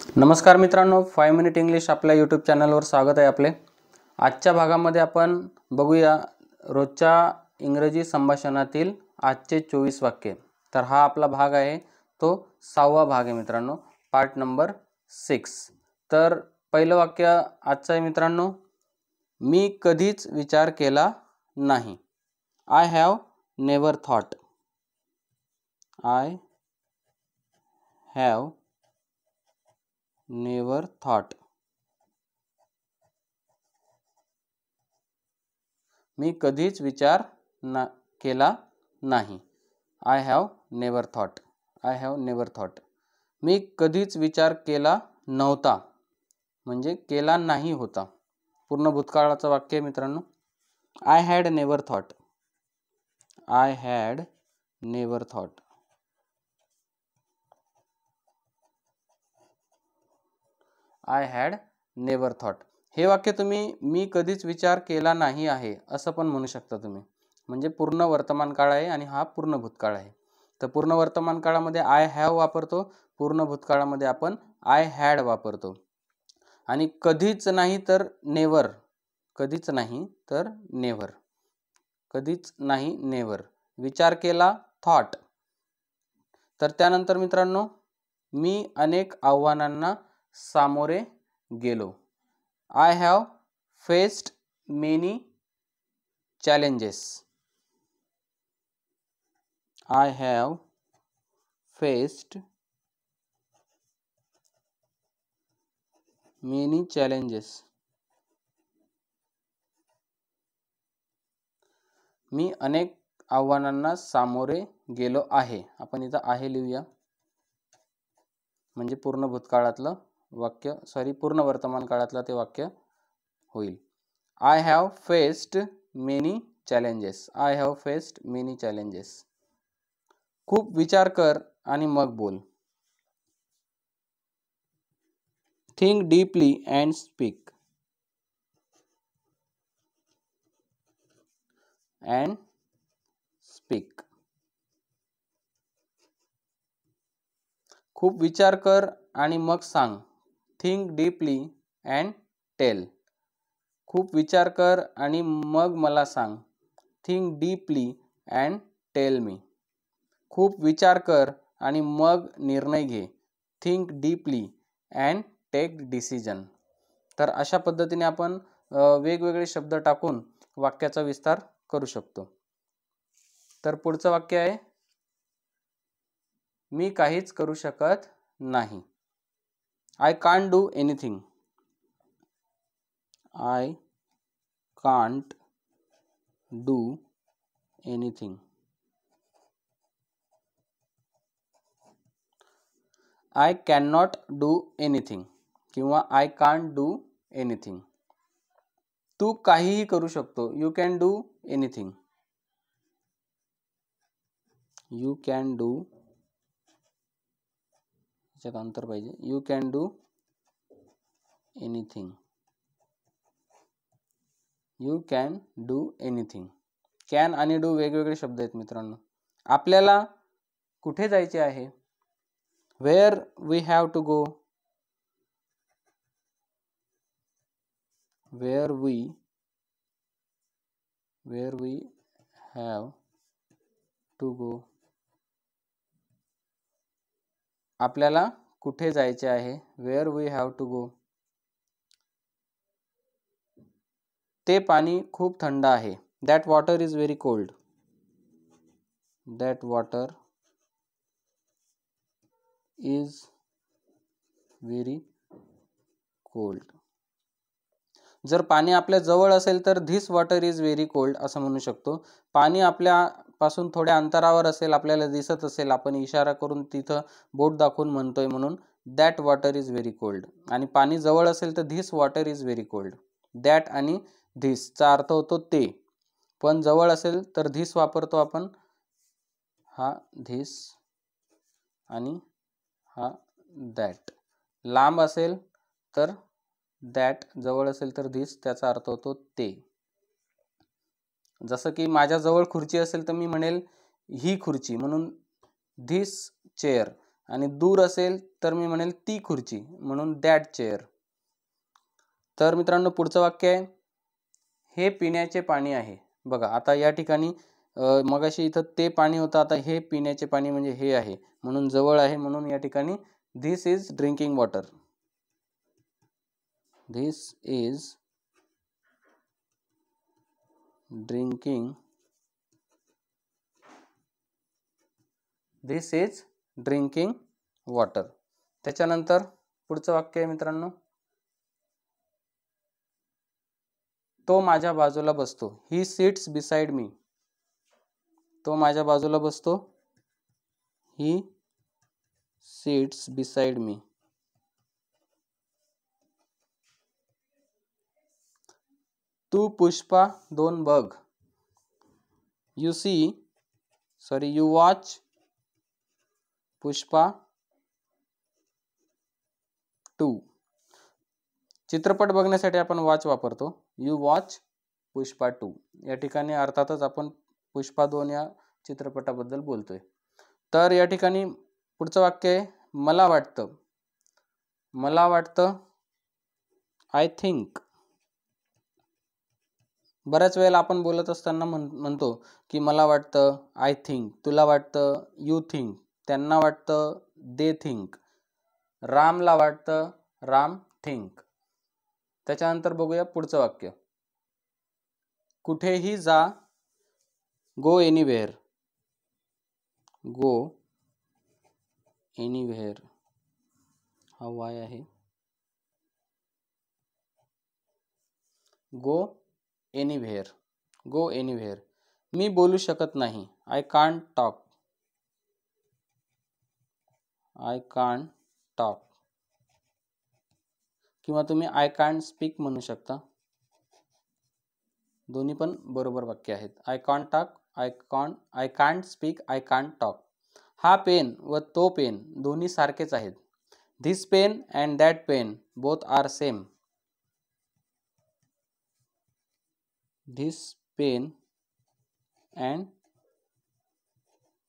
नमस्कार मित्रांनो, 5 minute English आपल्या यूट्यूब चॅनलवर स्वागत आहे आपले। आजच्या भागामध्ये आपण बघूया रोजच्या इंग्रजी संभाषणातील आजचे 24 वाक्य। तर हा आपला भाग आहे, तो 6वा भाग आहे मित्रांनो, पार्ट नंबर 6। तर पहिलं वाक्य आजचं आहे मित्रांनो, मी कधीच विचार केला नाही। I have never thought. I have never thought. मी कधीच विचार केला नाही। I have never thought. I have never thought. मी कधीच विचार केला नव्हता म्हणजे केला नाही होता। पूर्ण भूतकाळाचं वाक्य आहे मित्रांनो। I had never thought. I had never thought. I had never thought. हे वाक्य तुम्ही मी कधीच विचार केला नाही आहे असं पण म्हणू शकता तुम्ही। म्हणजे पूर्ण वर्तमान काळ आहे आणि हा पूर्ण भूतकाळ आहे। तर पूर्ण वर्तमान काळामध्ये आय हॅव वापरतो, पूर्ण भूतकाळामध्ये आपण आय हॅड वापरतो। आणि कधीच नाही तर नेवर। कधीच नाही तर नेव्हर। कधीच नाही नेव्हर। विचार केला थॉट। तर त्यानंतर मित्रांनो, मी अनेक आव्हानांना सामोरे गेलो। I have faced many challenges. I have faced many challenges. मी अनेक आव्हानांना सामोरे गेलो आहे। आपण इथं आहे लिहूया, म्हणजे पूर्ण भूतकाळातलं वाक्य, पूर्ण वर्तमान काळातलं ते वाक्य होईल। I have faced many challenges. I have faced many challenges. खूप विचार कर आणि मग बोल। Think deeply and speak. And speak. खूप विचार कर आणि मग सांग। Think deeply and tell. खूप विचार कर आणि मग मला सांग। Think deeply and tell me. खूप विचार कर आणि मग निर्णय घे। Think deeply and take decision. तर अशा पद्धतीने आपण वेगवेगळे शब्द टाकून वाक्याचा विस्तार करू शकतो। तर पुढचं वाक्य आहे, मी काहीच करू शकत नाही। I can't do anything. I can't do anything. I cannot do anything किंवा I can't do anything. तू काहीही करू शकतो। You can do anything. You can do, याच्यात अंतर पाहिजे। You can do anything. You can do anything. Can आणि do वेगवेगळे शब्द आहेत मित्रांनो। आपल्याला कुठे जायचे आहे? Where we have to go. Where we have to go. आपल्याला कुठे जायचे आहे? Where we have to go. ते पाणी खूप थंड आहे। That water is very cold. That water is very cold. जर पाणी आपल्या जवळ असेल तर this water is very cold असं म्हणू शकतो। पाणी आपल्या पासून थोड्या अंतरावर असेल, आपल्याला दिसत असेल, आपण इशारा करून तिथं बोट दाखवून म्हणतोय म्हणून that water is very cold. आणि पाणी जवळ असेल तर this water is very cold. that आणि this चा अर्थ होतो ते, पण जवळ असेल तर this वापरतो आपण। हा this आणि हा that। लांब असेल तर that, जवळ असेल तर this, त्याचा अर्थ होतो ते। जसं की माझ्या जवळ खुर्ची असेल तर मी म्हणेल ही खुर्ची, म्हणून this chair। आणि दूर असेल तर मी म्हणेल ती खुर्ची, म्हणून दॅट चेअर. तर मित्रांनो पुढचं वाक्य आहे, हे पिण्याचे पाणी आहे. बघा आता या ठिकाणी मगाशी इथं ते पाणी होतं, आता हे पिण्याचे पाणी म्हणजे हे आहे, म्हणून जवळ आहे, म्हणून या ठिकाणी this is drinking water. This is drinking, this is drinking water. त्याच्यानंतर पुढचं वाक्य आहे मित्रांनो, तो माझ्या बाजूला बसतो. He sits beside me. तो माझ्या बाजूला बसतो. He sits beside me. तू पुष्पा 2 बघ. You watch Pushpa 2. चित्रपट बघण्यासाठी आपण वॉच वापरतो. You watch Pushpa 2. या ठिकाणी अर्थातच आपण पुष्पा 2 या चित्रपटाबद्दल बोलतोय. तर या ठिकाणी पुढचं वाक्य आहे, मला वाटतं. मला वाटतं, आय थिंक. बऱ्याच वेळेला आपण बोलत असताना म्हणतो की मला वाटतं, आय थिंक. तुला वाटतं, यू थिंक. त्यांना वाटतं, दे थिंक. रामला वाटतं, राम थिंक. त्याच्यानंतर बघूया पुढचं वाक्य, कुठेही जा, गो एनीवेअर. गो एनीवेअर हा वाय आहे. गो एनीवेअर. गो एनीवेअर. मी बोलू शकत नाही, I can't talk. I can't talk. किंवा तुम्ही आय कांट स्पीक म्हणू शकता. दोन्ही पण बरोबर वाक्य आहेत. I can't talk, I can't speak, I can't talk. हा पेन व तो पेन दोन्ही सारखेच आहेत. This pen and that pen both are same. This pen and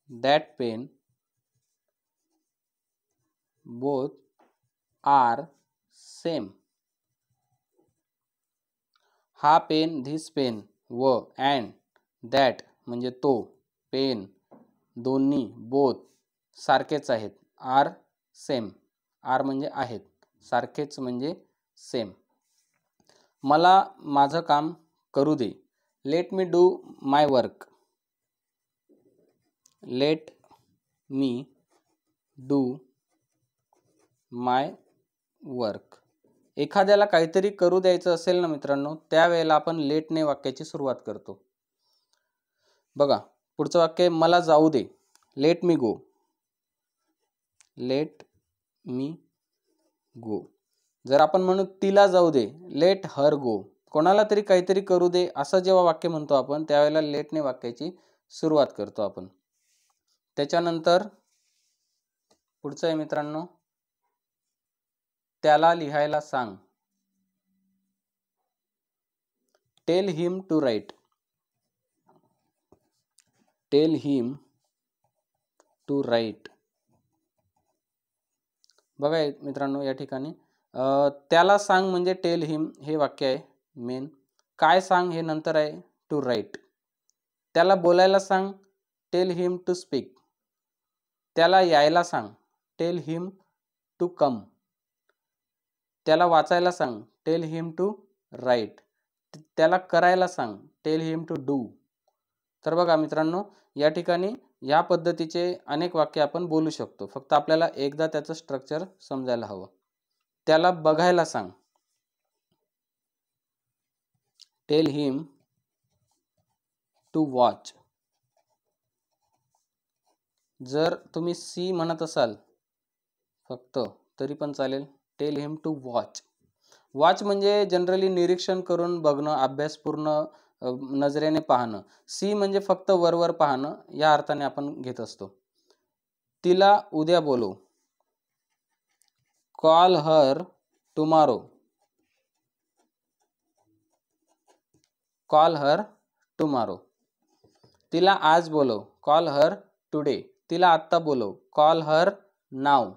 that pen both are same. हा पेन, धिस पेन व अँड दॅट म्हणजे तो पेन दोन्ही बोथ सारखेच आहेत. R same. आर म्हणजे आहेत, सारखेच म्हणजे सेम. मला माझं काम करू दे. Let me do my work. Let me do my work. एखाद्याला काहीतरी करू द्यायचं असेल ना मित्रांनो, त्यावेळेला आपण लेटने वाक्याची सुरुवात करतो. बघा पुढचं वाक्य, मला जाऊ दे. लेट मी गो. लेट मी गो. जर आपण म्हणू तिला जाऊ दे, लेट हर गो. कोणाला तरी काहीतरी करू दे असं जेव्हा वाक्य म्हणतो आपण, त्यावेळेला लेटने वाक्याची सुरुवात करतो आपण. त्याच्यानंतर पुढचं आहे मित्रांनो, त्याला लिहायला सांग. Tell him to write. Tell him to write. बघा मित्रांनो या ठिकाणी त्याला सांग म्हणजे टेल हिम हे वाक्य आहे मेन. काय सांग हे नंतर आहे टू राईट. त्याला बोलायला सांग, टेल हिम टू स्पीक. त्याला यायला सांग, टेल हिम टू कम. त्याला वाचायला सांग, टेल हिम टू राईट. त्याला करायला सांग, टेल हिम टू डू. तर बघा मित्रांनो या ठिकाणी या पद्धतीचे अनेक वाक्य आपण बोलू शकतो. फक्त आपल्याला एकदा त्याचं स्ट्रक्चर समजायला हवं. त्याला बघायला सांग, टेल हिम टू वॉच. जर तुम्ही सी म्हणत असाल फक्त तरी पण चालेल, tell him to watch. Watch म्हणजे जनरली निरीक्षण करून बघणं, अभ्यासपूर्ण नजरेने पाहणं. सी म्हणजे फक्त वरवर पाहणं या अर्थाने आपण घेत असतो. तिला उद्या बोलव. Call her tomorrow. Call her tomorrow. तिला आज बोलव. Call her today. तिला आत्ता बोलव. कॉल हर नाव.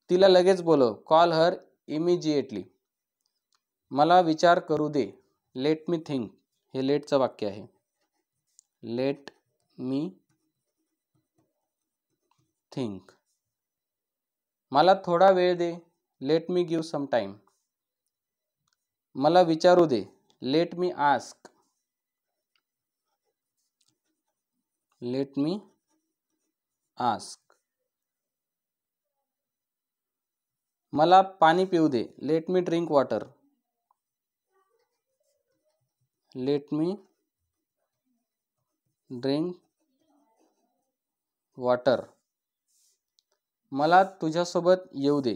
तिला लगेच बोलव. Call her immediately. मला विचार करू दे. Let me think. हे लेटचं वाक्य आहे. Let me think. मला थोडा वेळ दे. Let me give some time. मला विचारू दे. Let me ask. Let me ask. मला पाणी पिऊ दे. Let me drink water. Let me drink water. मला तुझ्यासोबत येऊ दे.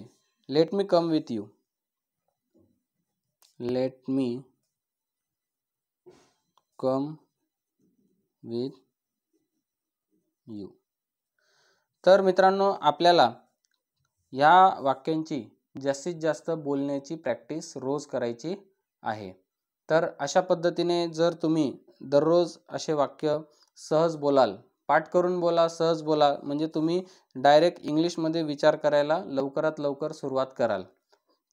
Let me come with you. Let me come with you. तर मित्रांनो, आपल्याला या वाक्यांची जास्तीत जास्त बोलण्याची प्रॅक्टिस रोज करायची आहे. तर अशा पद्धतीने जर तुम्ही दररोज असे वाक्य सहज बोलाल, पाठ करून बोला, सहज बोला, म्हणजे तुम्ही डायरेक्ट इंग्लिशमध्ये विचार करायला लवकरात लवकर सुरुवात कराल.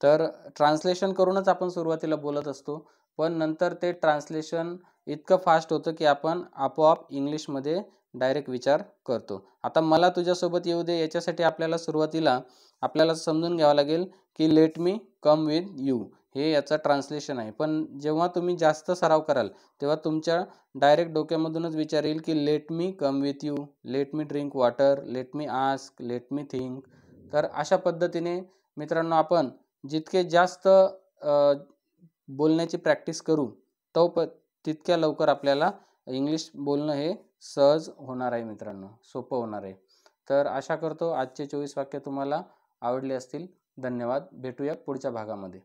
तर ट्रान्सलेशन करूनच आपण सुरुवातीला बोलत असतो, पण नंतर ते ट्रान्सलेशन इतकं फास्ट होतं की आपण आपोआप इंग्लिशमध्ये डायरेक्ट विचार करतो. आता मला तुझ्यासोबत येऊ दे याच्यासाठी आपल्याला सुरुवातीला आपल्याला समजून घ्यावं लागेल की late me come with you हे याचं ट्रान्सलेशन आहे. पण जेव्हा तुम्ही जास्त सराव कराल तेव्हा तुमच्या डायरेक्ट डोक्यामधूनच विचार येईल की late me come with you, let me drink water, let me ask, let me think. तर अशा पद्धतीने मित्रांनो, आपण जितके जास्त बोलण्याची प्रॅक्टिस करू तितक्या लवकर आपल्याला इंग्लिश बोलणं हे सहज होणार आहे मित्रांनो, सोपं होणार आहे. तर आशा करतो आजचे 24 वाक्य तुम्हाला आवडले असतील. धन्यवाद. भेटूया पुढच्या भागामध्ये.